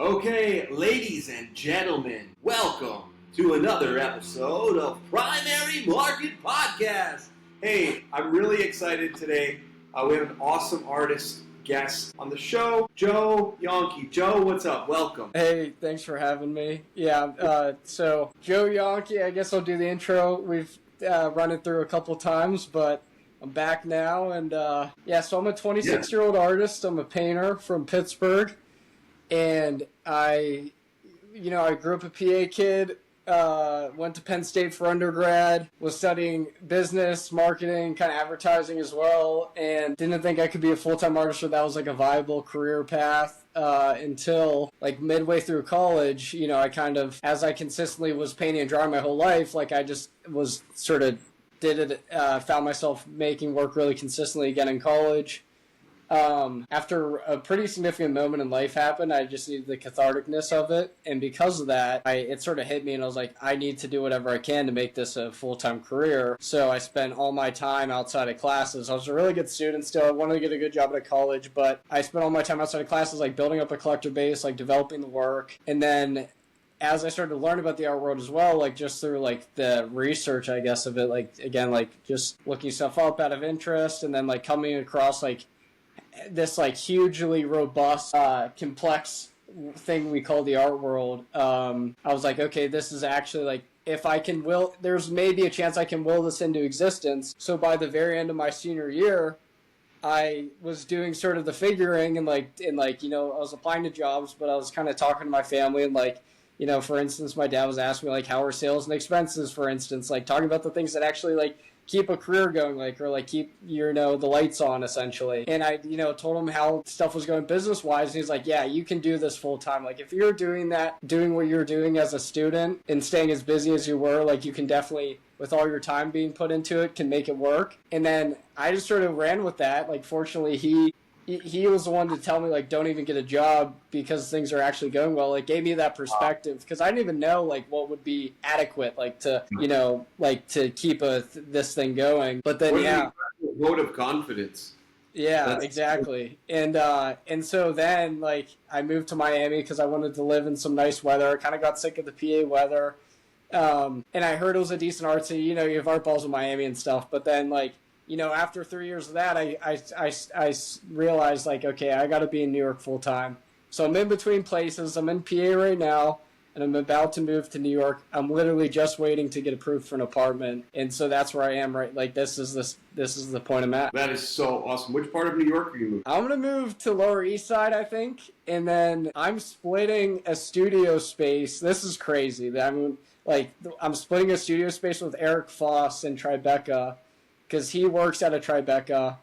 Okay, ladies and gentlemen, welcome to another episode of Primary Market Podcast. Hey, I'm really excited today. We have an awesome artist guest on the show, Joe Yonke. Joe, what's up? Welcome. Hey, thanks for having me. So Joe Yonke, I guess I'll do the intro. We've run it through a couple times, but I'm back now. And so I'm a 26-year-old artist. I'm a painter from Pittsburgh. And I grew up a PA kid, went to Penn State for undergrad, was studying business, marketing, kind of advertising as well, and didn't think I could be a full-time artist or that was like a viable career path until like midway through college. I kind of, as I consistently was painting and drawing my whole life, like I just was sort of found myself making work really consistently again in college. After a pretty significant moment in life happened, I just needed the catharticness of it. And because of that, it sort of hit me and I was like, I need to do whatever I can to make this a full-time career. So I spent all my time outside of classes. I was a really good student still. I wanted to get a good job at college, but I spent all my time outside of classes, like building up a collector base, like developing the work. And then as I started to learn about the art world as well, like just through like the research, I guess, of it, like again, like just looking stuff up out of interest and then like coming across like this like hugely robust, complex thing we call the art world. I was like, okay, this is actually like, if I can there's maybe a chance I can will this into existence. So by the very end of my senior year, I was doing sort of the figuring and I was applying to jobs, but I was kind of talking to my family and like, for instance, my dad was asking me like, how are sales and expenses, for instance, like talking about the things that actually like keep a career going, like, or like keep the lights on essentially. And I, told him how stuff was going business wise. And he's like, yeah, you can do this full time. Like if you're doing what you're doing as a student and staying as busy as you were, like you can definitely, with all your time being put into it, can make it work. And then I just sort of ran with that. Like fortunately he was the one to tell me like don't even get a job because things are actually going well. Like gave me that perspective because I didn't even know like what would be adequate like to to keep this thing going. But then Vote of confidence. Yeah, exactly. And so then like I moved to Miami because I wanted to live in some nice weather. I kind of got sick of the PA weather, and I heard it was a decent art city. You have art balls in Miami and stuff. But then like, after 3 years of that, I realized, like, okay, I got to be in New York full time. So I'm in between places. I'm in PA right now, and I'm about to move to New York. I'm literally just waiting to get approved for an apartment, and so that's where I am. Right, like this is the point I'm at. That is so awesome. Which part of New York are you moving? I'm gonna move to Lower East Side, I think, and then I'm splitting a studio space. This is crazy. I'm splitting a studio space with Eric Foss in Tribeca, because he works at a Tribeca,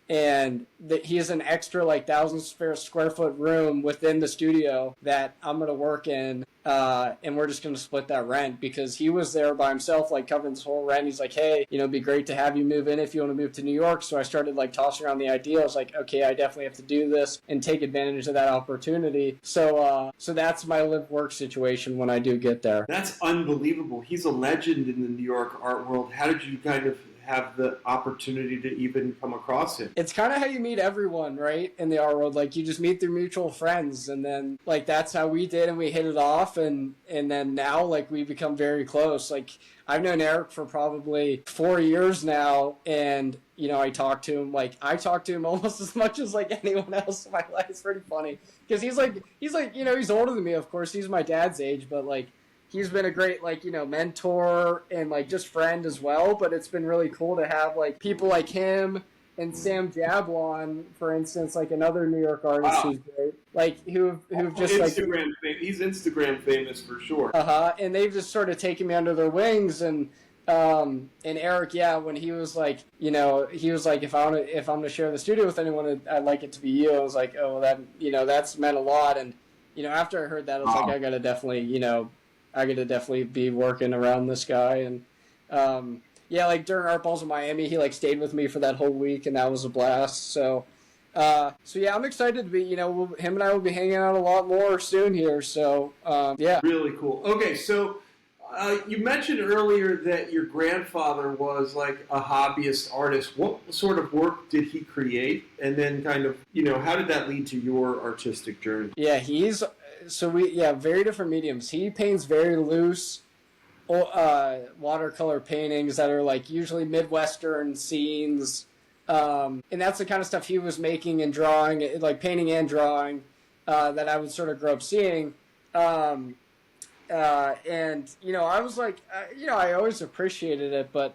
and he has an extra 1,000 square foot room within the studio that I'm going to work in, and we're just going to split that rent because he was there by himself, like covering this whole rent. He's like, hey, it'd be great to have you move in if you want to move to New York. So I started like tossing around the idea. I was like, okay, I definitely have to do this and take advantage of that opportunity. So that's my live work situation when I do get there. That's unbelievable. He's a legend in the New York art world. How did you kind of have the opportunity to even come across him? It's kind of how you meet everyone, right, in the art world. Like you just meet through mutual friends, and then like that's how we did, and we hit it off, and then now like we become very close. Like I've known Eric for probably 4 years now, and I talk to him almost as much as like anyone else in my life. It's pretty funny because he's older than me, of course. He's my dad's age, but like he's been a great, mentor and, just friend as well. But it's been really cool to have, people like him and Sam Jablon, for instance, another New York artist who's great, who've just, he's Instagram famous for sure. And they've just sort of taken me under their wings. And Eric, when he was he was like, if I'm going to share the studio with anyone, I'd like it to be you. I was like, oh, that's meant a lot. And, after I heard that, I was like, I got to definitely be working around this guy. And during Art Balls in Miami, he stayed with me for that whole week, and that was a blast. So I'm excited to be, him and I will be hanging out a lot more soon here. So really cool. Okay, so you mentioned earlier that your grandfather was a hobbyist artist. What sort of work did he create? And then kind of, how did that lead to your artistic journey? Yeah, very different mediums. He paints very loose watercolor paintings that are like usually Midwestern scenes. And that's the kind of stuff he was making and drawing, like painting and drawing, that I would sort of grow up seeing. And, I was like, I always appreciated it, but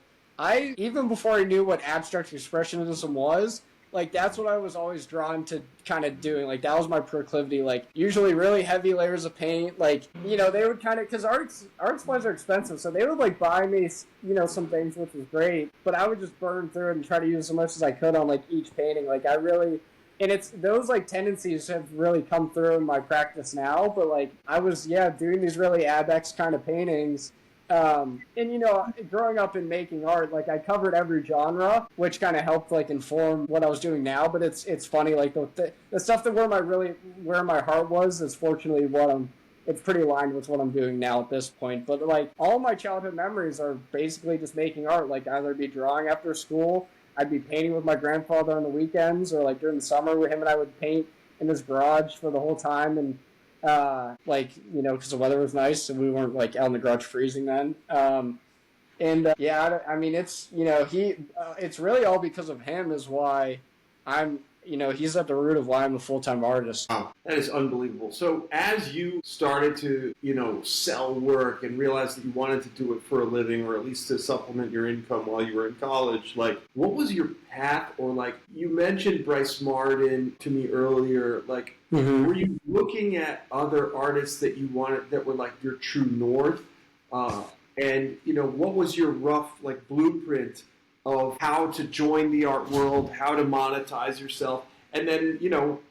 even before I knew what abstract expressionism was, like, that's what I was always drawn to kind of doing. Like, that was my proclivity. Like, usually really heavy layers of paint. Like, they would kind of, because art supplies are expensive, so they would, like, buy me, some things, which was great. But I would just burn through it and try to use as much as I could on, like, each painting. Like, and it's those, like, tendencies have really come through in my practice now. But, like, I was, doing these really abex kind of paintings. And growing up and making art, like, I covered every genre, which kind of helped, like, inform what I was doing now. But it's funny, like, the stuff that where my heart was is fortunately it's pretty aligned with what I'm doing now at this point. But, like, all my childhood memories are basically just making art. Like, either be drawing after school, I'd be painting with my grandfather on the weekends, or, like, during the summer with him and I would paint in his garage for the whole time. And because the weather was nice and we weren't, like, out in the garage freezing then. It's, it's really all because of him is why he's at the root of why I'm a full-time artist. Wow, that is unbelievable. So as you started to, sell work and realized that you wanted to do it for a living or at least to supplement your income while you were in college, like, what was your path? Or, like, you mentioned Bryce Martin to me earlier, like, were you looking at other artists that you wanted that were, like, your true north? And what was your rough, like, blueprint of how to join the art world, how to monetize yourself, and then,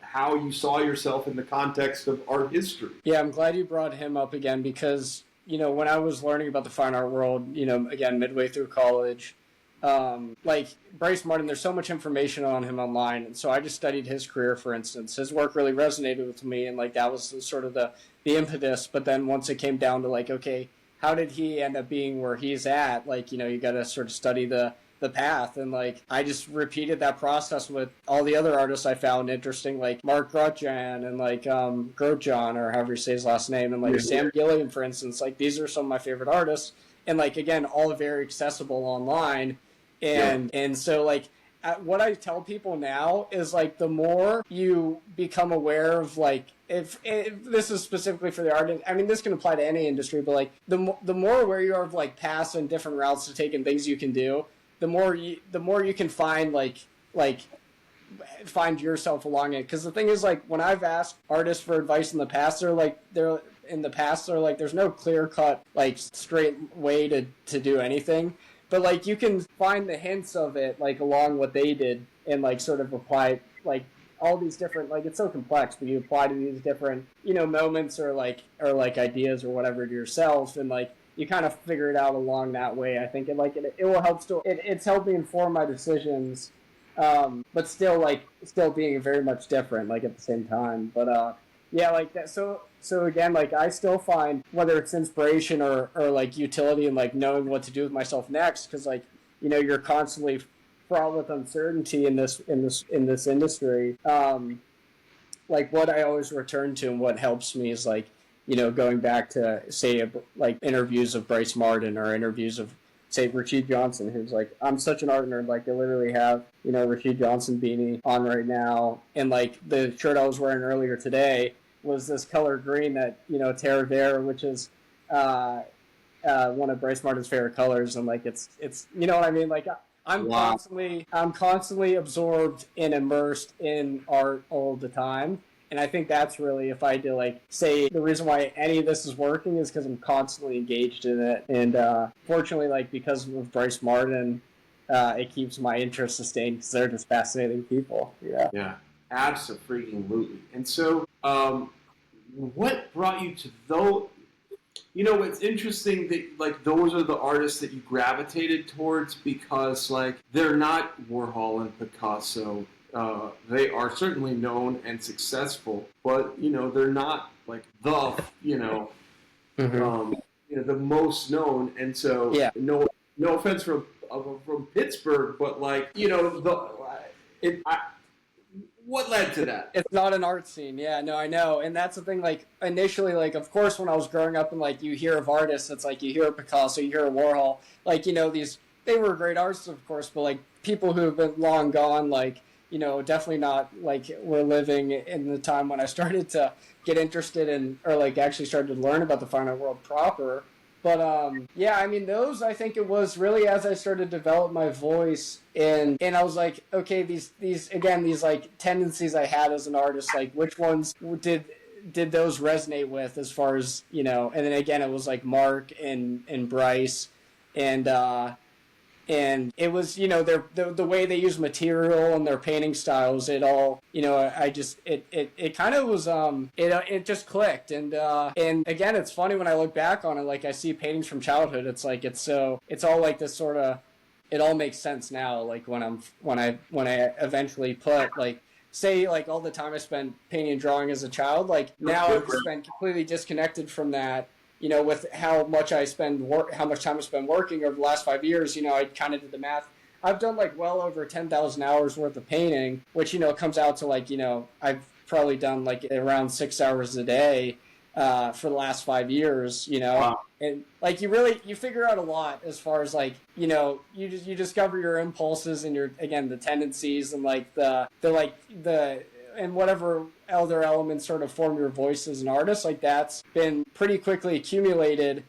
how you saw yourself in the context of art history? Yeah, I'm glad you brought him up again because, when I was learning about the fine art world, again, midway through college, like Bryce Martin, there's so much information on him online. And so I just studied his career, for instance. His work really resonated with me, and, like, that was sort of the impetus. But then once it came down to, like, okay, how did he end up being where he's at? Like, you got to sort of study the path. And, like, I just repeated that process with all the other artists I found interesting, like Mark Grotjan and, like, Grotjan, or however you say his last name, and, like, Sam Gilliam, for instance. Like, these are some of my favorite artists. And, like, again, all very accessible online. And so, like, what I tell people now is, like, the more you become aware of, like, if this is specifically for the art, I mean, this can apply to any industry, but, like, the more aware you are of, like, paths and different routes to take and things you can do, the more you can find, find yourself along it. Because the thing is, like, when I've asked artists for advice in the past, they're like, there's no clear cut, like, straight way to do anything. But, like, you can find the hints of it, like, along what they did and, like, sort of apply, like, all these different, like, it's so complex, but you apply to these different, moments or ideas or whatever to yourself, and, like, you kind of figure it out along that way, I think. And, like, it will help it's helped me inform my decisions, but still being very much different, like, at the same time. But, yeah, like, that, so again, like, I still find, whether it's inspiration or like utility and, like, knowing what to do with myself next, because, like, you're constantly fraught with uncertainty in this industry. Like, what I always return to and what helps me is, like, going back to, say, like, interviews of Bryce Martin or interviews of, say, Rasheed Johnson, who's, like, I'm such an art nerd. Like, they literally have, Rasheed Johnson beanie on right now, and, like, the shirt I was wearing earlier today was this color green that, Terre Vert, which is one of Bryce Martin's favorite colors, and, like, it's you know what I mean? Like, I'm constantly absorbed and immersed in art all the time. And I think that's really, if I had to, like, say the reason why any of this is working is because I'm constantly engaged in it. And fortunately, like, because of Bryce Martin, it keeps my interest sustained because they're just fascinating people. Yeah. Yeah, absolutely. And so, what brought you to those? It's interesting that, like, those are the artists that you gravitated towards because, like, they're not Warhol and Picasso. They are certainly known and successful, but, they're not, like, the most known. And so, yeah. No offense from Pittsburgh, but, like, what led to that? It's not an art scene. Yeah, no, I know. And that's the thing, like, initially, like, of course, when I was growing up and, like, you hear of artists, it's like you hear of Picasso, you hear of Warhol. Like, you know, they were great artists, of course, but, like, people who have been long gone, like, you know, definitely not, like, we're living in the time when I started to get interested in, or, like, actually started to learn about the fine art world proper. But yeah, I mean, those, I think it was really as I started to develop my voice, and I was like, okay, these like tendencies I had as an artist, like which ones did those resonate with, as far as, you know. And then again, it was like Mark and Bryce, and it was, you know, the way they use material and their painting styles, it all, you know, I just, it kind of was, it just clicked. And again, it's funny when I look back on it, like I see paintings from childhood, it's like, it's all like this sort of, it all makes sense now. Like when I eventually put, like, say, like all the time I spent painting and drawing as a child, like now I've been completely disconnected from that. You know, with how much time I spend working over the last 5 years, you know, I kind of did the math. I've done like well over 10,000 hours worth of painting, which, you know, comes out to like, you know, I've probably done like around 6 hours a day for the last 5 years, you know. Wow. And like you figure out a lot as far as like, you know, you discover your impulses and the tendencies and like the and whatever other elements sort of form your voice as an artist. Like that's been pretty quickly accumulated.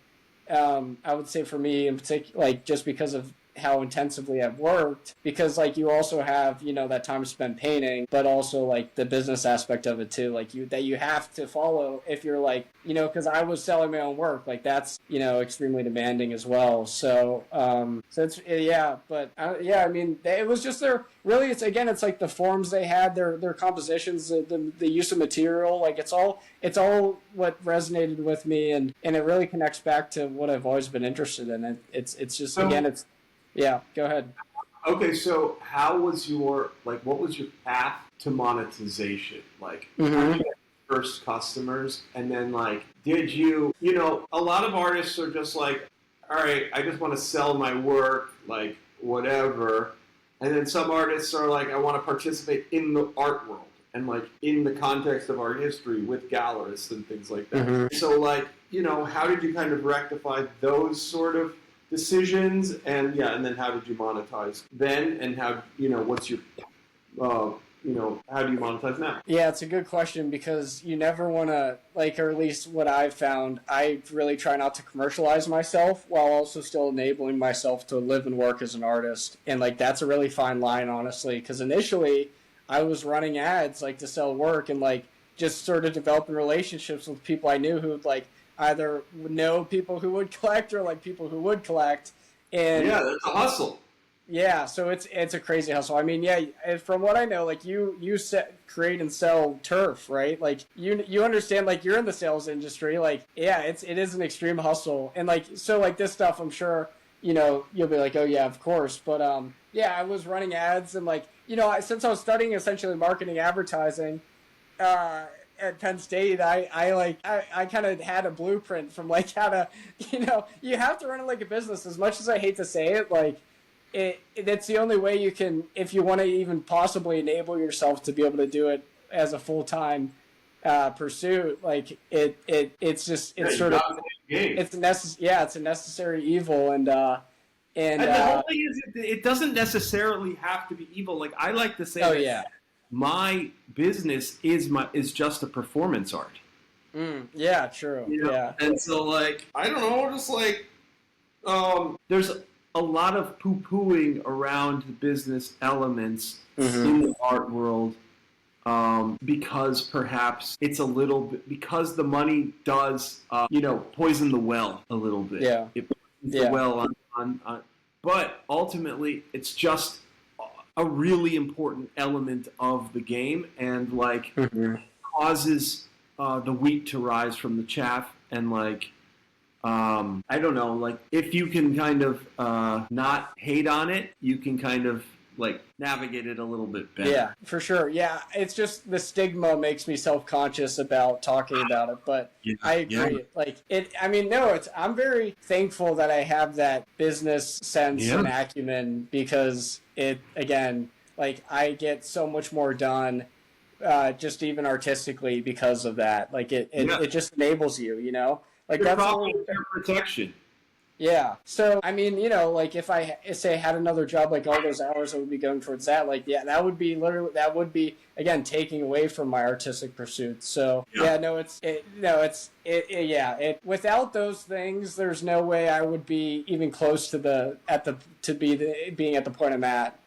I would say for me in particular, like just because of how intensively I've worked, because like you also have, you know, that time spent painting, but also like the business aspect of it too, like you have to follow if you're like, you know, because I was selling my own work, like that's, you know, extremely demanding as well. So it's, yeah, but yeah, I mean, it was just really, it's like the forms they had, their compositions, the use of material, like it's all what resonated with me, and it really connects back to what I've always been interested in. It's just, again, it's, yeah, go ahead. Okay, so what was your path to monetization? Like, how did you get first customers? And then, like, did you know, a lot of artists are just like, all right, I just want to sell my work, like, whatever. And then some artists are like, I want to participate in the art world and, like, in the context of art history with gallerists and things like that. Mm-hmm. So, like, you know, how did you kind of rectify those sort of decisions, and then how did you monetize then, and how, you know, what's your you know, how do you monetize now? Yeah, it's a good question, because you never want to, like, or at least what I've found, I really try not to commercialize myself while also still enabling myself to live and work as an artist. And like that's a really fine line, honestly, because initially I was running ads like to sell work, and like just sort of developing relationships with people I knew who like either know people who would collect or like people who would collect. And yeah, that's a hustle. Yeah, so it's a crazy hustle. I mean, yeah, from what I know, like you create and sell turf, right? Like you understand, like you're in the sales industry. Like, yeah, it is an extreme hustle, and like so like this stuff, I'm sure, you know, you'll be like, oh yeah, of course. But yeah, I was running ads, and like, you know, since I was studying essentially marketing advertising, at Penn State, I kind of had a blueprint from like how to, you know, you have to run it like a business. As much as I hate to say it, like that's the only way you can, if you want to even possibly enable yourself to be able to do it as a full-time pursuit. Like it's sort of, it's a necessary evil, and the whole thing is, it doesn't necessarily have to be evil. Like I like to say, my business is just a performance art. Yeah, true. You know? Yeah. And so, like, I don't know, just like, there's a lot of poo-pooing around the business elements in the art world, because perhaps it's a little bit, because the money does, you know, poison the well a little bit. Yeah. It poisons the well on, but ultimately it's just a really important element of the game, and like causes the wheat to rise from the chaff, and like I don't know, like if you can kind of not hate on it, you can kind of like navigate it a little bit better. Yeah, for sure. Yeah, it's just the stigma makes me self-conscious about talking about it, but I agree. Like it, I mean, no, I'm very thankful that I have that business sense and acumen, because it, again, like I get so much more done just even artistically because of that. Like it just enables you, you know? Like Your that's protection. yeah. So, I mean, you know, like if I say I had another job, like all those hours I would be going towards that, like, yeah, that would be, again, taking away from my artistic pursuits. So, yeah, no, without those things, there's no way I would be even close to being at the point I'm at.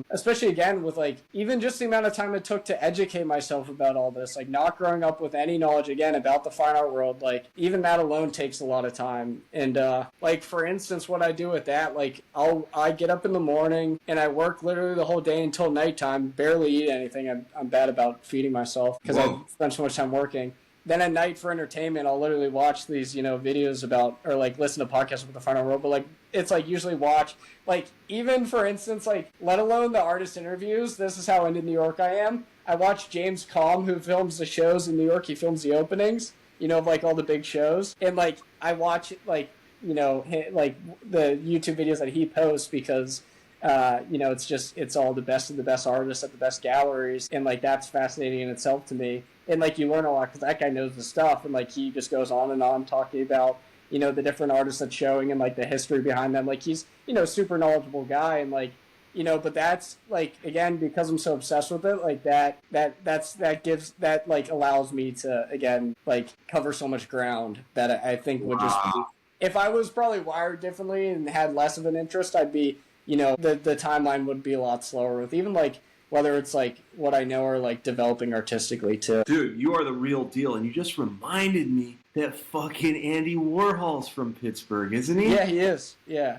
Especially again with like even just the amount of time it took to educate myself about all this, like not growing up with any knowledge again about the fine art world, like even that alone takes a lot of time. And like for instance, what I do with that, like I get up in the morning and I work literally the whole day until nighttime, barely eat anything. I'm bad about feeding myself because I spend so much time working. Then at night for entertainment, I'll literally watch these, you know, videos about, or like listen to podcasts about the fine art world. But like, it's like usually watch, like even for instance, like let alone the artist interviews. This is how into New York I am. I watch James Calm, who films the shows in New York. He films the openings, you know, of like all the big shows. And like, I watch like, you know, like the YouTube videos that he posts because, you know, it's all the best of the best artists at the best galleries. And like, that's fascinating in itself to me. And like you learn a lot because that guy knows the stuff, and like he just goes on and on talking about, you know, the different artists that's showing and like the history behind them. Like he's, you know, super knowledgeable guy, and like, you know, but that's like again because I'm so obsessed with it, like that like allows me to again like cover so much ground that I think would just be, if I was probably wired differently and had less of an interest, I'd be, you know, the timeline would be a lot slower with even like. Whether it's like what I know or like developing artistically too. Dude, you are the real deal, and you just reminded me that fucking Andy Warhol's from Pittsburgh, isn't he? Yeah, he is. Yeah.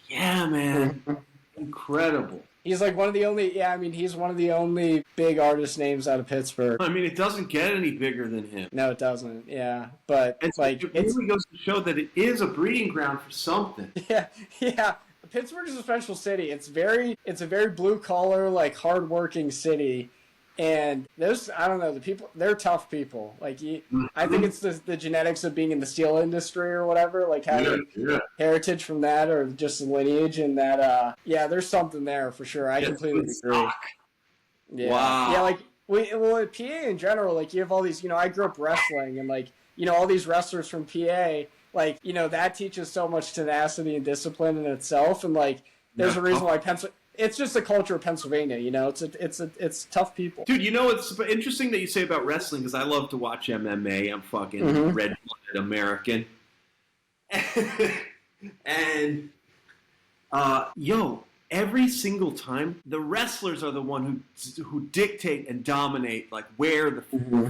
Yeah, man. Incredible. He's like one of the only. Yeah, I mean, he's one of the only big artist names out of Pittsburgh. I mean, it doesn't get any bigger than him. No, it doesn't. Yeah, but it really goes to show that it is a breeding ground for something. Yeah, yeah. Pittsburgh is a special city. It's a very blue collar, like hardworking city, and those I don't know the people. They're tough people. Like I think it's the genetics of being in the steel industry or whatever, like having heritage from that or just the lineage and that. Yeah, there's something there for sure. I completely agree. Yeah. Wow. Yeah, like at PA in general, like you have all these. You know, I grew up wrestling and like you know all these wrestlers from PA. Like, you know, that teaches so much tenacity and discipline in itself. And, like, there's a reason why it's just the culture of Pennsylvania, you know? It's tough people. Dude, you know, it's interesting that you say about wrestling because I love to watch MMA. I'm fucking red-blooded American. And, every single time, the wrestlers are the one who dictate and dominate, like, where the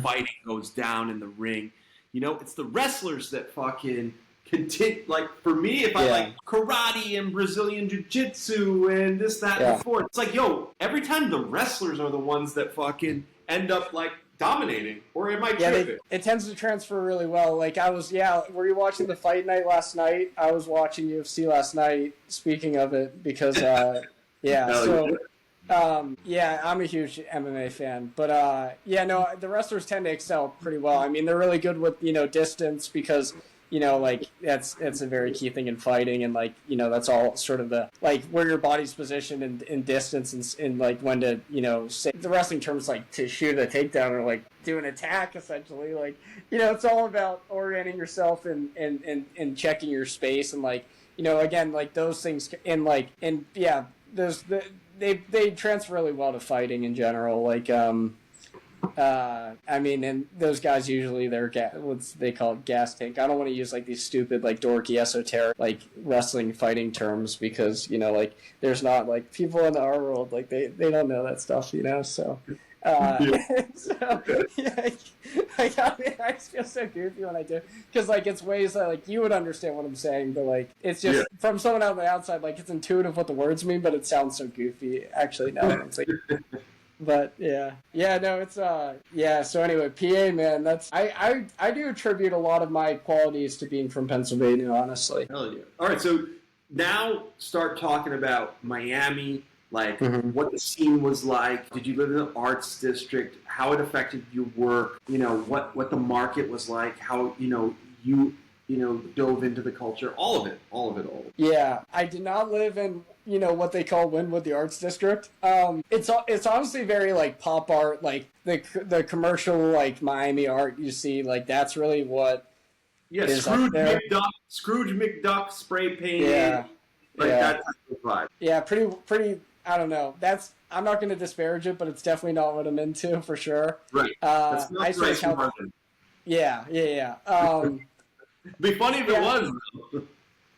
fighting goes down in the ring. You know, it's the wrestlers that fucking continue. Like, for me, if I like karate and Brazilian jiu-jitsu and this, that, and the fourth, it's like, every time the wrestlers are the ones that fucking end up, like, dominating. Or am I tripping? It tends to transfer really well. Like, were you watching the fight night last night? I was watching UFC last night, speaking of it, because, I'm a huge MMA fan, but the wrestlers tend to excel pretty well. I mean, they're really good with, you know, distance because, you know, like that's a very key thing in fighting, and like, you know, that's all sort of the like where your body's positioned in distance and like when to, you know, say the wrestling terms like to shoot a takedown or like do an attack essentially. Like, you know, it's all about orienting yourself and checking your space and like, you know, again, like those things they transfer really well to fighting in general. Like, I mean, and those guys usually they're what they call it, gas tank. I don't want to use like these stupid like dorky esoteric like wrestling fighting terms because you know like there's not like people in our world like they don't know that stuff, you know. So. I just feel so goofy when I do because like it's ways that like you would understand what I'm saying, but like it's just from someone on the outside, like it's intuitive what the words mean, but it sounds so goofy. Actually, no, it's like, but it's So anyway, PA man, that's I do attribute a lot of my qualities to being from Pennsylvania, honestly. Hell yeah! All right, so now start talking about Miami. Like, what the scene was like. Did you live in the arts district? How it affected your work? You know, what the market was like. How, you know, you dove into the culture. All of it. Yeah, I did not live in what they call Wynwood, the Arts District. It's honestly very like pop art, like the commercial like Miami art you see. Like that's really what is Scrooge up there. McDuck spray painted. Yeah, Like yeah, that type of vibe. yeah. Pretty. I don't know. I'm not going to disparage it, but it's definitely not what I'm into for sure. Right. That's not Ice Bryce House. Martin. Yeah. It'd be funny if it was.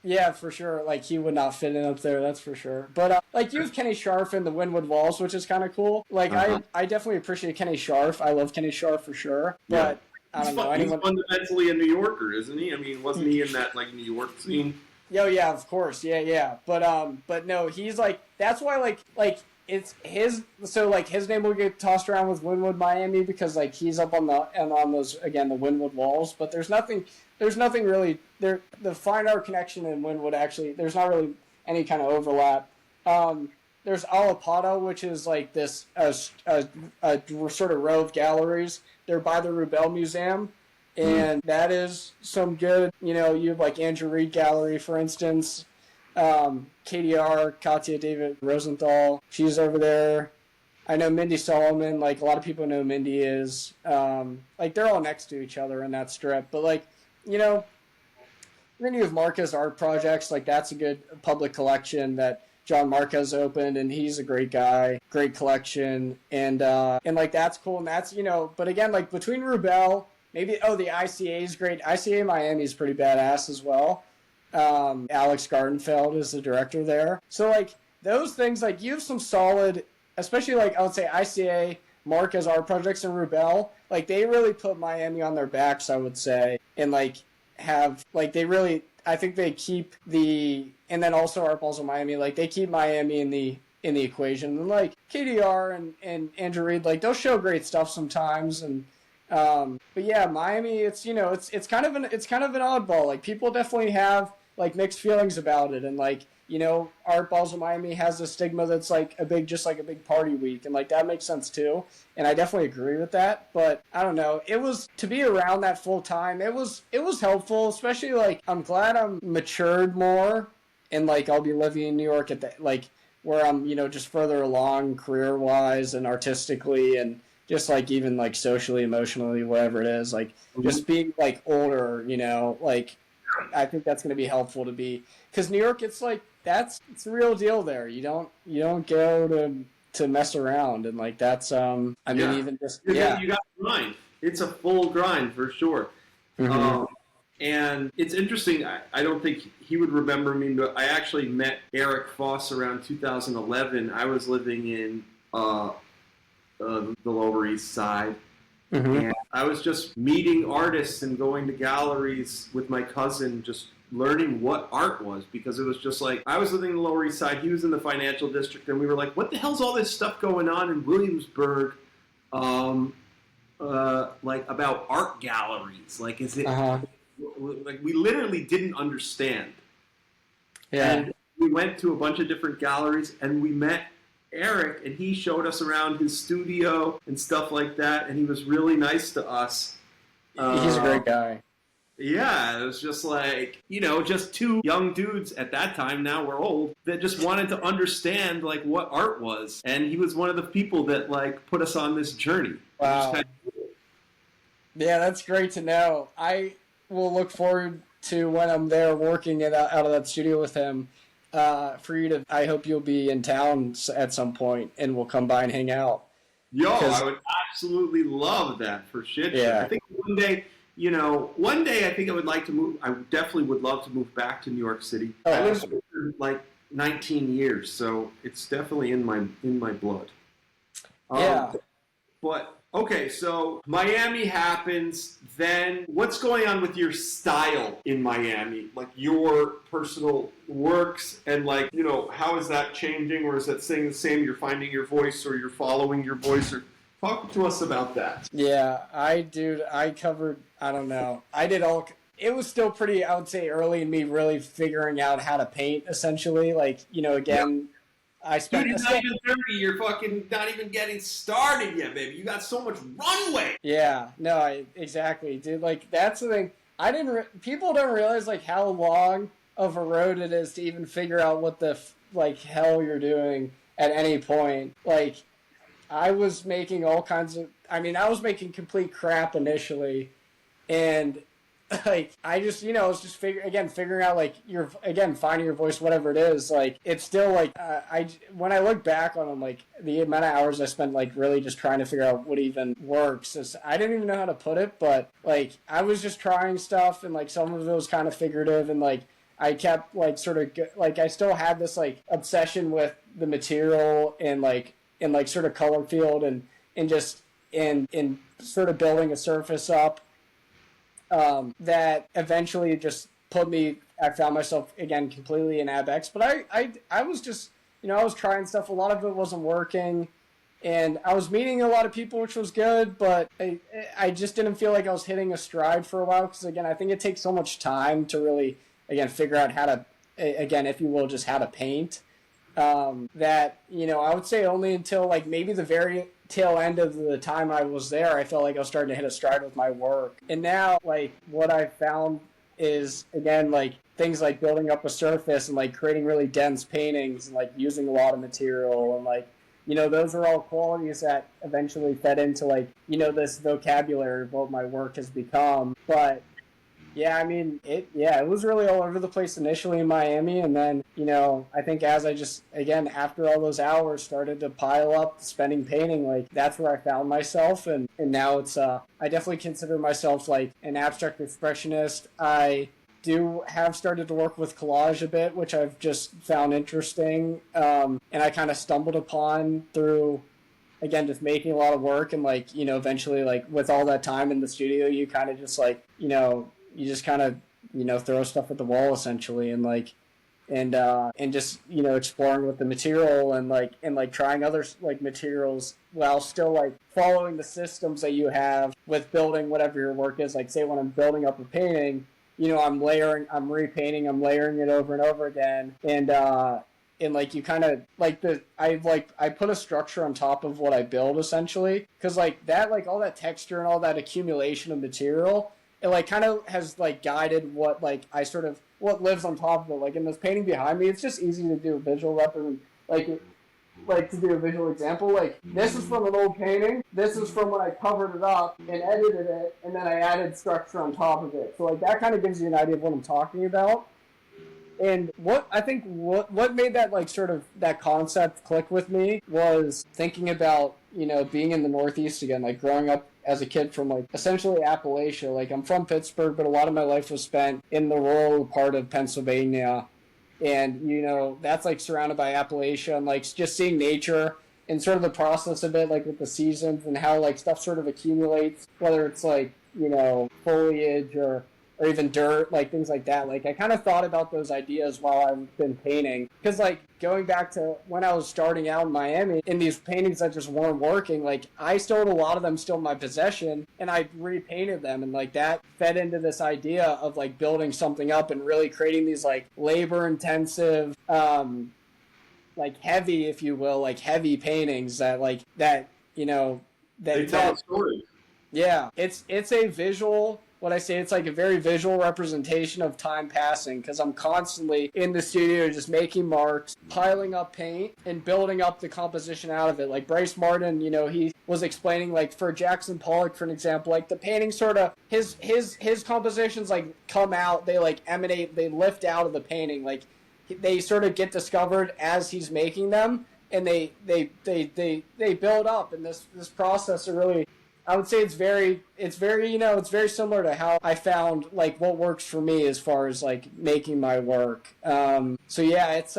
Yeah, for sure. Like he would not fit in up there, that's for sure. But like you have Kenny Scharf in the Wynwood Walls, which is kind of cool. Like I definitely appreciate Kenny Scharf. I love Kenny Scharf for sure. But I don't know. He's fundamentally a New Yorker, isn't he? I mean, wasn't he in that like New York scene? Yeah, of course. Yeah. But no, he's like that's why like it's his so like his name will get tossed around with Wynwood Miami because like he's up on those again the Wynwood Walls, but there's nothing really there. The fine art connection in Wynwood actually there's not really any kind of overlap. There's Alapata, which is like this a sort of row of galleries. They're by the Rubel Museum. And that is some good, you have like Andrew Reed Gallery, for instance, KDR, Katya David Rosenthal, she's over there. I know Mindy Solomon, like a lot of people know Mindy is. Like they're all next to each other in that strip. But like, then you have Marquez Art Projects, like that's a good public collection that John Marquez opened, and he's a great guy, great collection. And like that's cool. And that's, but again, like between Rubel, maybe, the ICA is great. ICA Miami is pretty badass as well. Alex Gardenfeld is the director there. So, like, those things, like, you have some solid, especially, like, I would say ICA, Marquez Art Projects, and Rubel, like, they really put Miami on their backs, I would say, and, like, I think they keep and then also Art Balls of Miami, like, they keep Miami in the equation. And, like, KDR and Andrew Reed, like, they'll show great stuff sometimes, and but yeah, Miami, it's it's kind of an oddball. Like people definitely have like mixed feelings about it, and like Art Balls of Miami has a stigma that's like a big party week, and like that makes sense too. And I definitely agree with that. But I don't know, it was to be around that full time. It was helpful, especially like I'm glad I'm matured more, and like I'll be living in New York at the like where I'm just further along career wise and artistically and just like even like socially, emotionally, whatever it is, like just being like older, like I think that's going to be helpful to be because New York, it's like it's the real deal there. You don't go to mess around and like that's mean even just you got to grind. It's a full grind for sure. Mm-hmm. And it's interesting. I don't think he would remember me, but I actually met Eric Foss around 2011. I was living in the Lower East Side. Mm-hmm. And I was just meeting artists and going to galleries with my cousin, just learning what art was, because it was just like, I was living in the Lower East Side, he was in the financial district, and we were like, what the hell's all this stuff going on in Williamsburg, like about art galleries? Like, is it, like, we literally didn't understand. Yeah. And we went to a bunch of different galleries, and we met Eric, and he showed us around his studio and stuff like that, and he was really nice to us. He's a great guy. Yeah, it was just like, just two young dudes at that time, now we're old, that just wanted to understand, like, what art was. And he was one of the people that, like, put us on this journey. Wow. Yeah, that's great to know. I will look forward to when I'm there working out of that studio with him. I hope you'll be in town at some point and we'll come by and hang out. Yo, I would absolutely love that for shit. Yeah. I think one day I think I would like to move. I definitely would love to move back to New York City. Oh, I lived there for like 19 years, so it's definitely in my blood. Yeah. But okay, so Miami happens. Then what's going on with your style in Miami? Like your personal works and like, how is that changing? Or is that staying the same? You're finding your voice or you're following your voice? Or talk to us about that. Yeah, I covered, I don't know. It was still pretty, I would say, early in me really figuring out how to paint, essentially. Like, again, I spent... Dude, you're not even 30. You're fucking not even getting started yet, baby. You got so much runway. Yeah, no, exactly, dude. Like, that's the thing. people don't realize like how long of a road it is to even figure out what the like hell you're doing at any point. Like I was making all kinds of, I was making complete crap initially, and like I just was just figuring out like finding your voice, whatever it is. Like it's still like when I look back on them, like the amount of hours I spent like really just trying to figure out what even works is I didn't even know how to put it, but like I was just trying stuff, and like some of it was kind of figurative, and like I kept like sort of like I still had this like obsession with the material and like sort of color field and just in sort of building a surface up. That eventually just I found myself again completely in AbX, but I was just, I was trying stuff. A lot of it wasn't working, and I was meeting a lot of people, which was good, but I just didn't feel like I was hitting a stride for a while, because again, I think it takes so much time to really, again, figure out how to, again, if you will, just how to paint, that, I would say only until like maybe the very tail end of the time I was there, I felt like I was starting to hit a stride with my work. And now, like, what I've found is, again, like, things like building up a surface and, like, creating really dense paintings and, like, using a lot of material and, like, those are all qualities that eventually fed into, like, this vocabulary of what my work has become. But yeah, it was really all over the place initially in Miami, and then, I think as I just, again, after all those hours started to pile up spending painting, like, that's where I found myself, and now it's, I definitely consider myself, like, an abstract expressionist. I do have started to work with collage a bit, which I've just found interesting, and I kind of stumbled upon through, again, just making a lot of work, and, like, eventually, like, with all that time in the studio, you kind of just, like, you just kind of, throw stuff at the wall essentially, and like, and just, exploring with the material and trying other like materials while still like following the systems that you have with building whatever your work is. Like say when I'm building up a painting, I'm repainting, I'm layering it over and over again. And like you kind of like I put a structure on top of what I build essentially. 'Cause like that, like all that texture and all that accumulation of material, it like kind of has like guided what like what lives on top of it. Like in this painting behind me, it's just easy to do a visual like to do a visual example. Like this is from an old painting. This is from when I covered it up and edited it, and then I added structure on top of it. So like that kind of gives you an idea of what I'm talking about. And what made that like sort of that concept click with me was thinking about, being in the Northeast again, like growing up as a kid from like essentially Appalachia. Like I'm from Pittsburgh, but a lot of my life was spent in the rural part of Pennsylvania. And, that's like surrounded by Appalachia, and like just seeing nature and sort of the process of it, like with the seasons and how like stuff sort of accumulates, whether it's like, foliage or even dirt, like things like that. Like I kind of thought about those ideas while I've been painting, because like going back to when I was starting out in Miami, in these paintings that just weren't working, like I still had a lot of them still in my possession, and I repainted them, and like that fed into this idea of like building something up and really creating these like labor intensive, like heavy, if you will, like heavy paintings that they tell a story. Yeah, it's a visual. What I say, it's like a very visual representation of time passing, because I'm constantly in the studio just making marks, piling up paint, and building up the composition out of it. Like Bryce Martin, he was explaining, like for Jackson Pollock, for an example, like the painting sort of, his compositions like come out, they like emanate, they lift out of the painting, like they sort of get discovered as he's making them, and they build up in this process of really, I would say it's very similar to how I found like what works for me as far as like making my work. So yeah, it's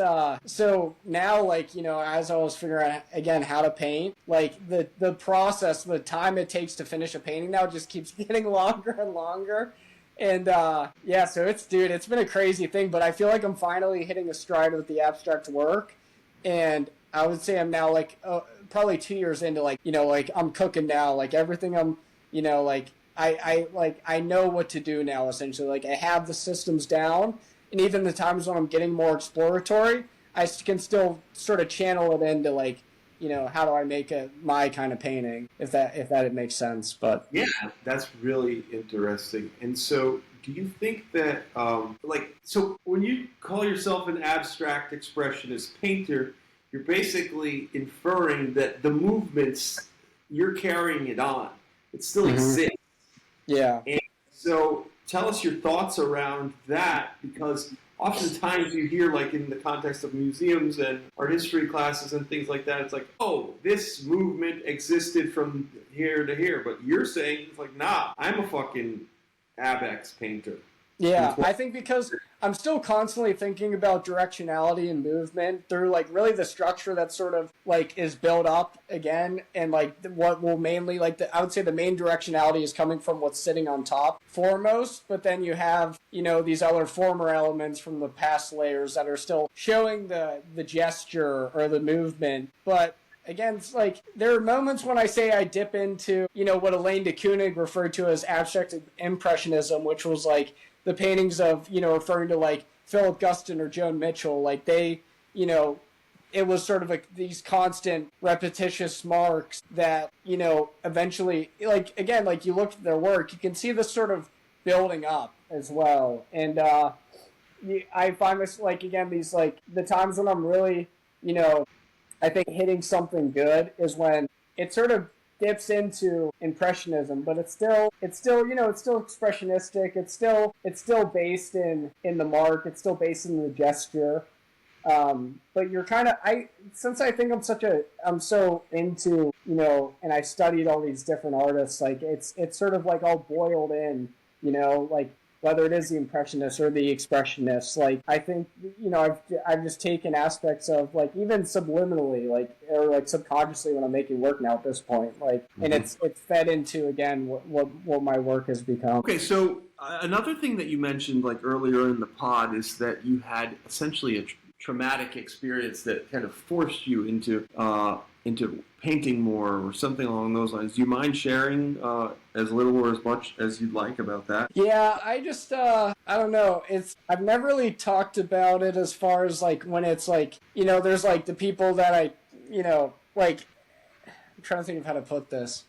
so now like, as I was figuring out again how to paint, like the process, the time it takes to finish a painting now just keeps getting longer and longer. And yeah, so it's been a crazy thing, but I feel like I'm finally hitting a stride with the abstract work, and I would say I'm now like probably 2 years into like, like I'm cooking now, like everything I'm, like I know what to do now essentially. Like I have the systems down, and even the times when I'm getting more exploratory, I can still sort of channel it into like how do I make my kind of painting, if that makes sense. But yeah, that's really interesting. And so, do you think that, so when you call yourself an abstract expressionist painter, you're basically inferring that the movements, you're carrying it on. It still exists. Yeah. And so tell us your thoughts around that, because oftentimes you hear, like in the context of museums and art history classes and things like that, it's like, oh, this movement existed from here to here. But you're saying, it's like, nah, I'm a fucking Abex painter. Yeah, I think because I'm still constantly thinking about directionality and movement through like really the structure that sort of like is built up again, and like what will mainly I would say the main directionality is coming from what's sitting on top foremost, but then you have these other former elements from the past layers that are still showing the gesture or the movement, but again, it's like there are moments when I say I dip into, what Elaine de Kooning referred to as abstract impressionism, which was like the paintings of, referring to like Philip Guston or Joan Mitchell, like they, it was sort of like these constant repetitious marks that, eventually, like, again, like you look at their work, you can see this sort of building up as well. And I find this, like, again, these, like, the times when I'm really, I think hitting something good is when it sort of dips into impressionism, but it's still expressionistic. It's still based in the mark. It's still based in the gesture. But you're kind of since I think I'm so into and I studied all these different artists. Like it's sort of like all boiled in. Like whether it is the impressionists or the expressionists, like I think I've just taken aspects of like even subliminally, like or like subconsciously when I'm making work now at this point, like and it's fed into again what my work has become. Okay, so another thing that you mentioned like earlier in the pod is that you had essentially a traumatic experience that kind of forced you into painting more or something along those lines. Do you mind sharing as little or as much as you'd like about that? Yeah, I just I don't know. I've never really talked about it as far as like when it's like there's like the people that I like I'm trying to think of how to put this.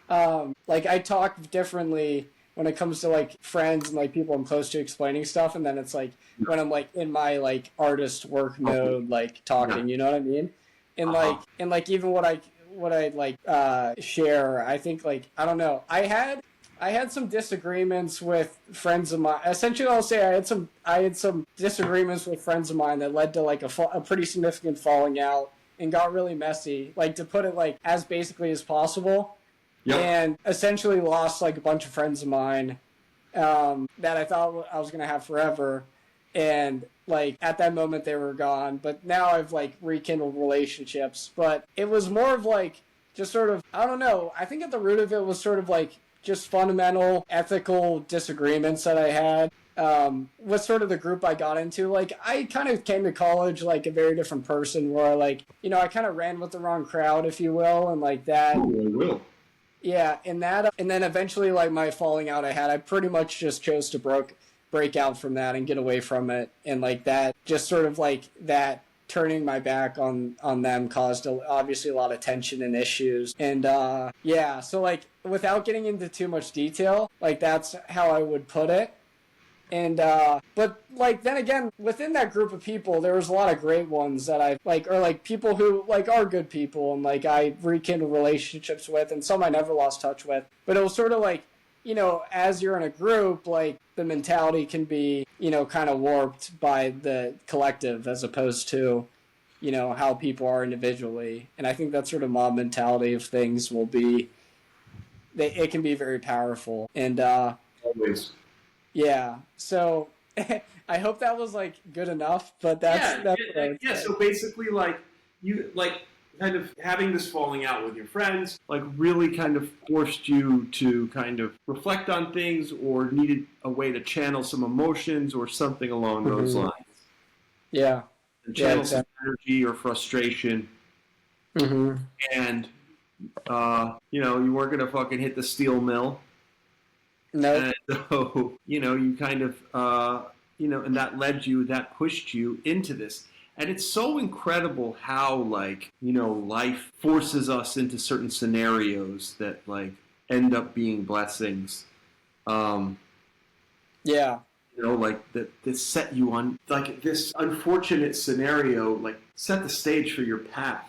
Like I talk differently when it comes to like friends and like people I'm close to explaining stuff, and then it's like when I'm like in my like artist work mode, like talking, you know what I mean? And like even what I like share, I think like I don't know. I had some disagreements with friends of mine. Essentially, I'll say I had some disagreements with friends of mine that led to like a pretty significant falling out and got really messy. Like to put it like as basically as possible. Yep. And essentially lost like a bunch of friends of mine that I thought I was gonna have forever, and like at that moment they were gone. But now I've like rekindled relationships. But it was more of like just sort of I don't know. I think at the root of it was sort of like just fundamental ethical disagreements that I had with sort of the group I got into. Like I kind of came to college like a very different person, where like I kind of ran with the wrong crowd, if you will, and like that. Oh, I will. Yeah, and then eventually, like my falling out I had, I pretty much just chose to break out from that and get away from it, and like that, just sort of like that turning my back on them caused obviously a lot of tension and issues, and yeah, so like without getting into too much detail, like that's how I would put it. And but like then again, within that group of people, there was a lot of great ones that I like, or like people who like are good people, and like I rekindled relationships with, and some I never lost touch with. But it was sort of like as you're in a group, like the mentality can be kind of warped by the collective as opposed to how people are individually. And I think that sort of mob mentality of things it can be very powerful. And always. Yeah, so I hope that was like good enough, but that's yeah. So basically, like you like kind of having this falling out with your friends, like really kind of forced you to kind of reflect on things, or needed a way to channel some emotions or something along those lines. Yeah, and channel some energy or frustration, and you weren't gonna fucking hit the steel mill. No. And so, you kind of, and that pushed you into this. And it's so incredible how, like, you know, life forces us into certain scenarios that, like, end up being blessings. Yeah. You know, like, that set you on, like, this unfortunate scenario, like, set the stage for your path.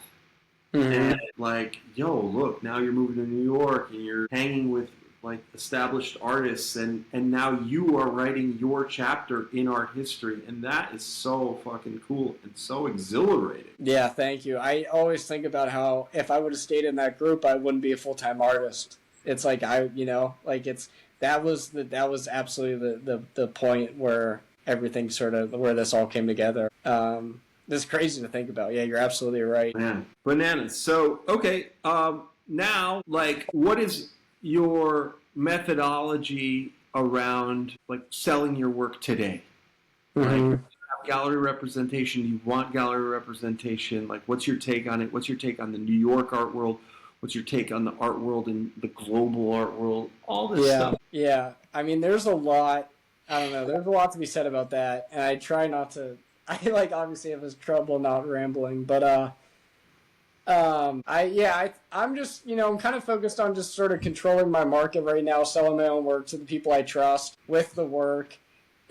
Mm-hmm. And, like, yo, look, now you're moving to New York and you're hanging with, like, established artists, and now you are writing your chapter in art history, and that is so fucking cool and so exhilarating. Yeah, thank you. I always think about how if I would have stayed in that group, I wouldn't be a full-time artist. It's like that was absolutely the point where everything sort of where this all came together. This is crazy to think about. Yeah, you're absolutely right. Man, bananas. So, okay, now, like, what is your methodology around, like, selling your work today? Mm-hmm. Like, have gallery representation? Do you want gallery representation? Like, what's your take on it? What's your take on the New York art world? What's your take on the art world and the global art world? All this stuff. Yeah. I mean, there's a lot. I don't know. There's a lot to be said about that, and I try not to. I obviously have trouble not rambling, but I'm just I'm kind of focused on just sort of controlling my market right now, selling my own work to the people I trust with the work.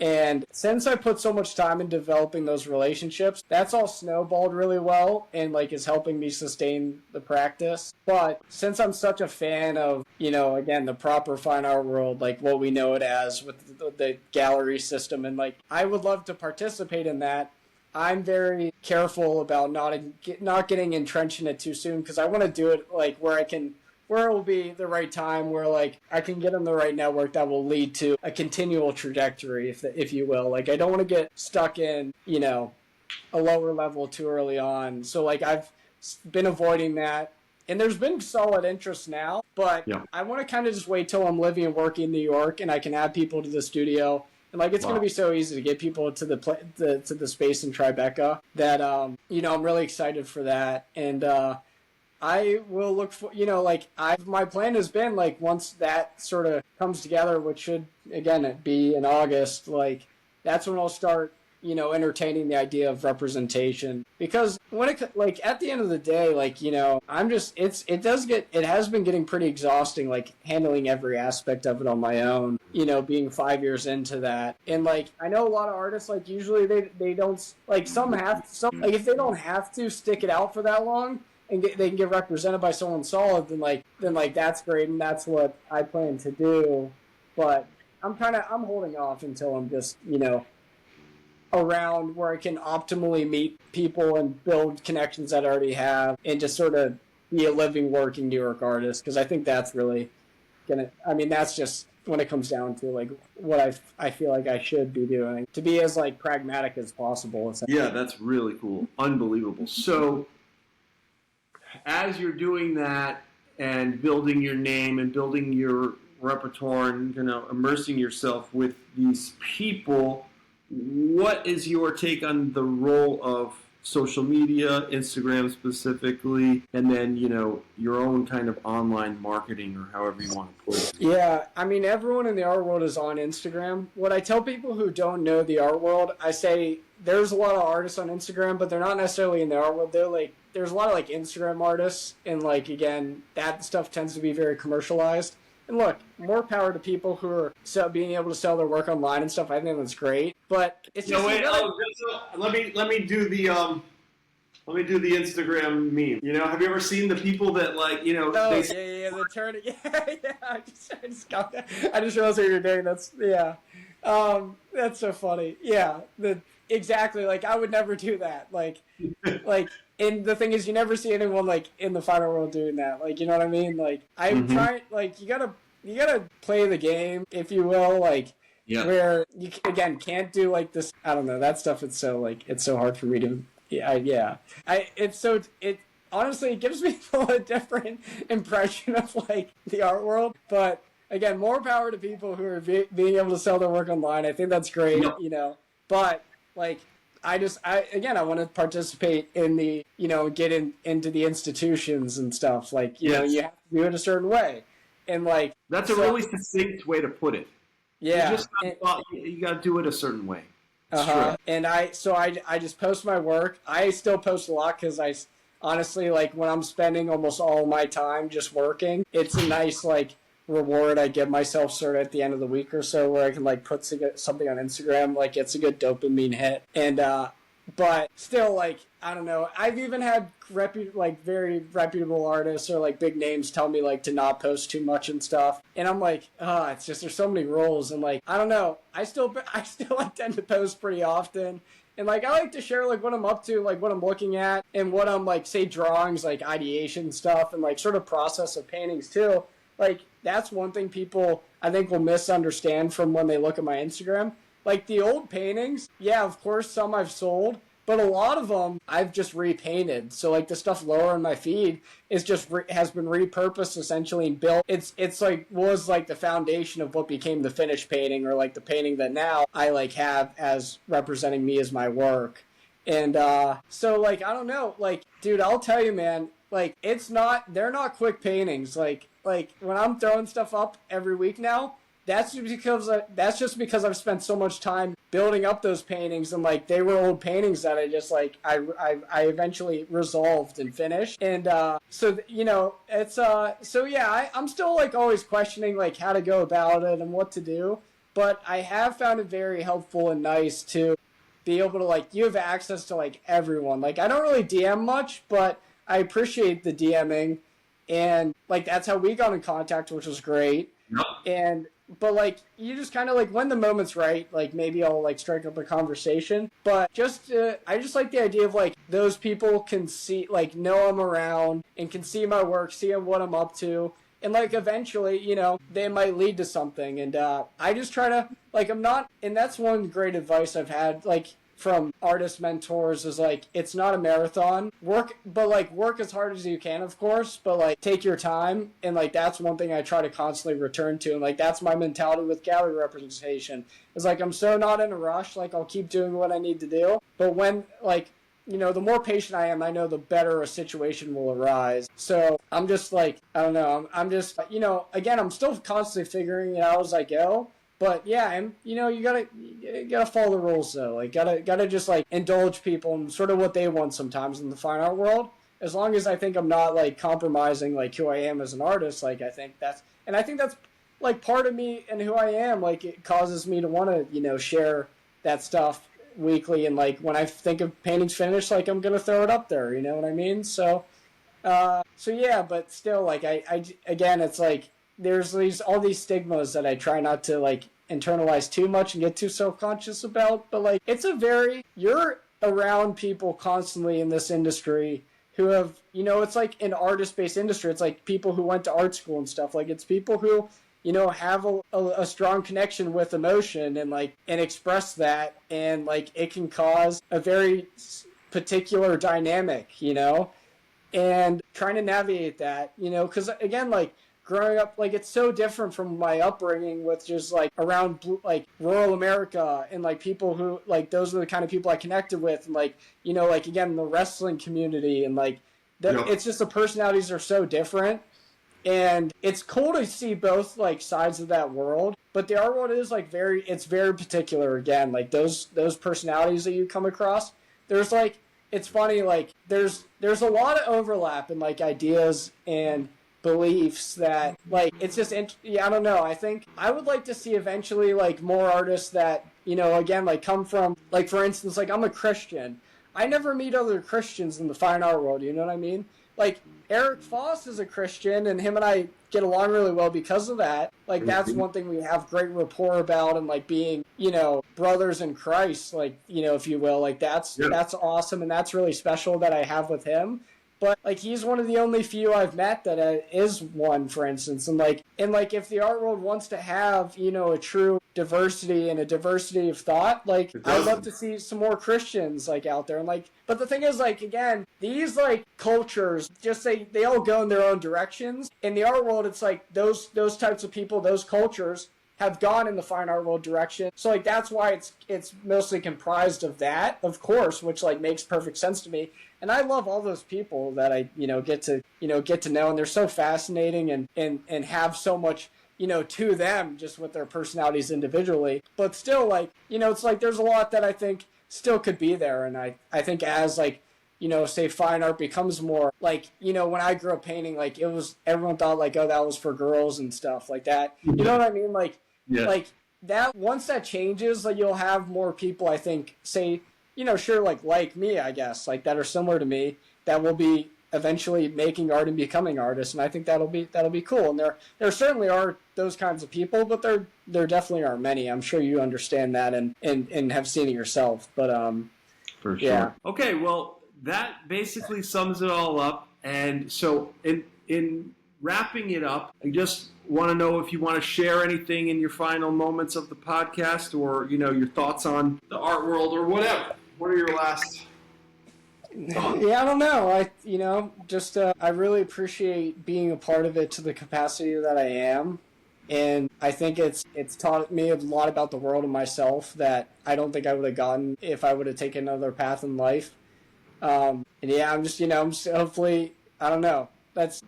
And since I put so much time in developing those relationships, that's all snowballed really well and like is helping me sustain the practice. But since I'm such a fan of, again, the proper fine art world, like what we know it as with the gallery system, and like I would love to participate in that, I'm very careful about not getting entrenched in it too soon, because I want to do it like where it will be the right time, where like I can get in the right network that will lead to a continual trajectory, if you will. Like I don't want to get stuck in, a lower level too early on. So like I've been avoiding that. And there's been solid interest now, but yeah. I want to kind of just wait till I'm living and working in New York and I can add people to the studio. And like it's going to be so easy to get people to the space in Tribeca that I'm really excited for that. And I will look for, my plan has been, like, once that sort of comes together, which should, again, be in August, like, that's when I'll start, entertaining the idea of representation. Because when at the end of the day, like, it has been getting pretty exhausting, like, handling every aspect of it on my own, being 5 years into that. And, like, I know a lot of artists, like, usually they don't, like, if they don't have to stick it out for that long, and they can get represented by someone solid, then that's great, and that's what I plan to do. But I'm holding off until I'm just around where I can optimally meet people and build connections that I already have, and just sort of be a living, working New York artist, because I think that's really that's just when it comes down to like what I feel like I should be doing, to be as like pragmatic as possible. Yeah, that's really cool, unbelievable. So, as you're doing that and building your name and building your repertoire and immersing yourself with these people, what is your take on the role of social media, Instagram specifically, and then your own kind of online marketing, or however you want to put it? Yeah, I mean, everyone in the art world is on Instagram. What I tell people who don't know the art world, I say there's a lot of artists on Instagram, but they're not necessarily in the art world. They're like, there's a lot of like Instagram artists, and like, again, that stuff tends to be very commercialized. And look, more power to people who are being able to sell their work online and stuff. I think that's great. But it's just let me do the Instagram meme. Have you ever seen the people that like the turning. Yeah. I just realized what you're doing. That's that's so funny. Yeah, exactly. Like I would never do that. Like. And the thing is, you never see anyone like in the final world doing that. Like, you know what I mean? Like, I'm trying. Like, you gotta play the game, if you will. Like, where you again can't do like this. I don't know that stuff. It's so hard for me to. It honestly it gives people a different impression of like the art world. But again, more power to people who are being able to sell their work online. I think that's great. But like. I want to participate in the, get into the institutions and stuff. Like, you have to do it a certain way. And like... That's a really succinct way to put it. Yeah. You got to do it a certain way. And I just post my work. I still post a lot because I honestly, like, when I'm spending almost all my time just working, it's a nice, like, reward I give myself sort of at the end of the week or so, where I can, like, put something on Instagram. Like, it's a good dopamine hit. And but still, like, I don't know. I've even had very reputable artists or like big names tell me like to not post too much and stuff. And I'm like, it's just there's so many rules. And like, I don't know. I still like, tend to post pretty often. And like, I like to share like what I'm up to, like what I'm looking at, and what I'm like, say drawings, like ideation stuff, and like sort of process of paintings too. Like, that's one thing people I think will misunderstand from when they look at my Instagram. Like, the old paintings, yeah, of course, some I've sold, but a lot of them I've just repainted. So, like, the stuff lower in my feed is just has been repurposed essentially and built. It's like was like the foundation of what became the finished painting, or like the painting that now I like have as representing me as my work. And so, like, I don't know, like, dude, I'll tell you, man, like, they're not quick paintings. Like when I'm throwing stuff up every week now, that's just because I've spent so much time building up those paintings, and like they were old paintings that I just like I eventually resolved and finished. And so you know, it's so yeah, I'm still like always questioning like how to go about it and what to do, but I have found it very helpful and nice to be able to, like, you have access to like everyone. Like, I don't really DM much, but I appreciate the DMing, and like that's how we got in contact, which was great. Yep. But, like, you just kind of, like, when the moment's right, like, maybe I'll, like, strike up a conversation. But I just like the idea of, like, those people can see, like, know I'm around and can see my work, see what I'm up to. And, like, eventually, you know, they might lead to something. And I just try to, like, and that's one great advice I've had, like, from artist mentors is like, it's not a marathon. Work as hard as you can, of course, but like take your time. And like that's one thing I try to constantly return to. And like that's my mentality with gallery representation. It's like I'm so not in a rush. Like I'll keep doing what I need to do. But when like, you know, the more patient I am, I know the better a situation will arise. So I'm just like, I don't know. I'm just, you know, again, I'm still constantly figuring it out as I go. But yeah, and you know, you gotta follow the rules though. Like gotta just like indulge people and sort of what they want sometimes in the fine art world. As long as I think I'm not like compromising like who I am as an artist, like I think that's like part of me and who I am. Like it causes me to want to, you know, share that stuff weekly, and like when I think of paintings finished, like I'm gonna throw it up there. You know what I mean? So yeah, but still, like I again, it's like there's all these stigmas that I try not to like internalize too much and get too self-conscious about. But like you're around people constantly in this industry who have, you know, it's like an artist-based industry. It's like people who went to art school and stuff. Like it's people who, you know, have a strong connection with emotion and like and express that, and like it can cause a very particular dynamic, you know, and trying to navigate that, you know, because again, like growing up, like it's so different from my upbringing with just like around like rural America, and like people who like those are the kind of people I connected with, and like, you know, like again the wrestling community, and like it's just the personalities are so different, and it's cool to see both like sides of that world. But the art world is like it's very particular. Again, like those personalities that you come across, there's like, it's funny, like there's a lot of overlap in like ideas and beliefs that like it's just yeah, I don't know. I think I would like to see eventually like more artists that, you know, again like come from, like for instance, like I'm a Christian. I never meet other Christians in the fine art world, you know what I mean? Like Eric Foss is a Christian, and him and I get along really well because of that. Like that's one thing we have great rapport about, and like being, you know, brothers in Christ, like, you know, if you will, like that's awesome, and that's really special that I have with him. But like he's one of the only few I've met that is one, for instance, and like if the art world wants to have, you know, a true diversity and a diversity of thought, like I'd love to see some more Christians like out there, and like, but the thing is, like again, these like cultures just they all go in their own directions. In the art world, it's like those types of people, those cultures have gone in the fine art world direction. So like that's why it's mostly comprised of that, of course, which like makes perfect sense to me. And I love all those people that I, you know, get to know, and they're so fascinating and have so much to them just with their personalities individually. But still, like, it's like there's a lot that I think still could be there. And I think as, like, say fine art becomes more like, when I grew up painting, like everyone thought like, oh, that was for girls and stuff like that. You know what I mean? Like, like that, once that changes, like you'll have more people, I think, say, sure, like me, I guess, like that are similar to me, that will be eventually making art and becoming artists. And I think that'll be cool. And there certainly are those kinds of people, but there definitely are many. I'm sure you understand that and have seen it yourself. But for sure. Yeah. Okay, well, that basically sums it all up. And so in wrapping it up, I just want to know if you want to share anything in your final moments of the podcast, or your thoughts on the art world or whatever. What are your last thoughts? Yeah, I don't know. I really appreciate being a part of it to the capacity that I am. And I think it's taught me a lot about the world and myself that I don't think I would have gotten if I would have taken another path in life. And yeah, I'm just hopefully, I don't know.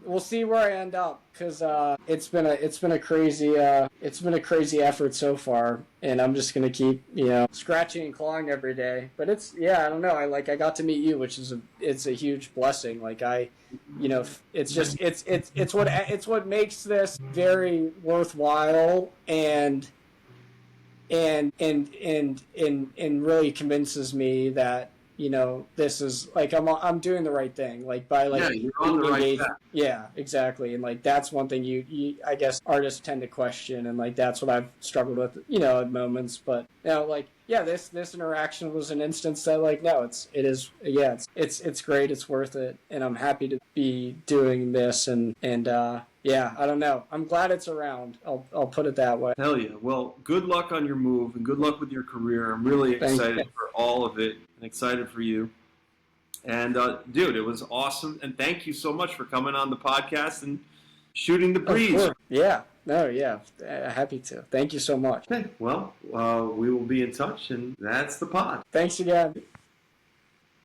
We'll see where I end up, because it's been a crazy effort so far, and I'm just gonna keep scratching and clawing every day. But I don't know. I got to meet you, which is it's a huge blessing. Like it's what makes this very worthwhile and really convinces me that this is like I'm doing the right thing, like by like you're on the right path. Yeah, exactly. And like that's one thing you I guess artists tend to question, and like that's what I've struggled with at moments. But this interaction was an instance that like it's great, it's worth it, and I'm happy to be doing this and I don't know. I'm glad it's around. I'll put it that way. Hell yeah. Well, good luck on your move and good luck with your career. I'm really excited for all of it and excited for you. And, dude, it was awesome. And thank you so much for coming on the podcast and shooting the breeze. Yeah. No, yeah. Happy to. Thank you so much. Okay. Well, we will be in touch, and that's the pod. Thanks again.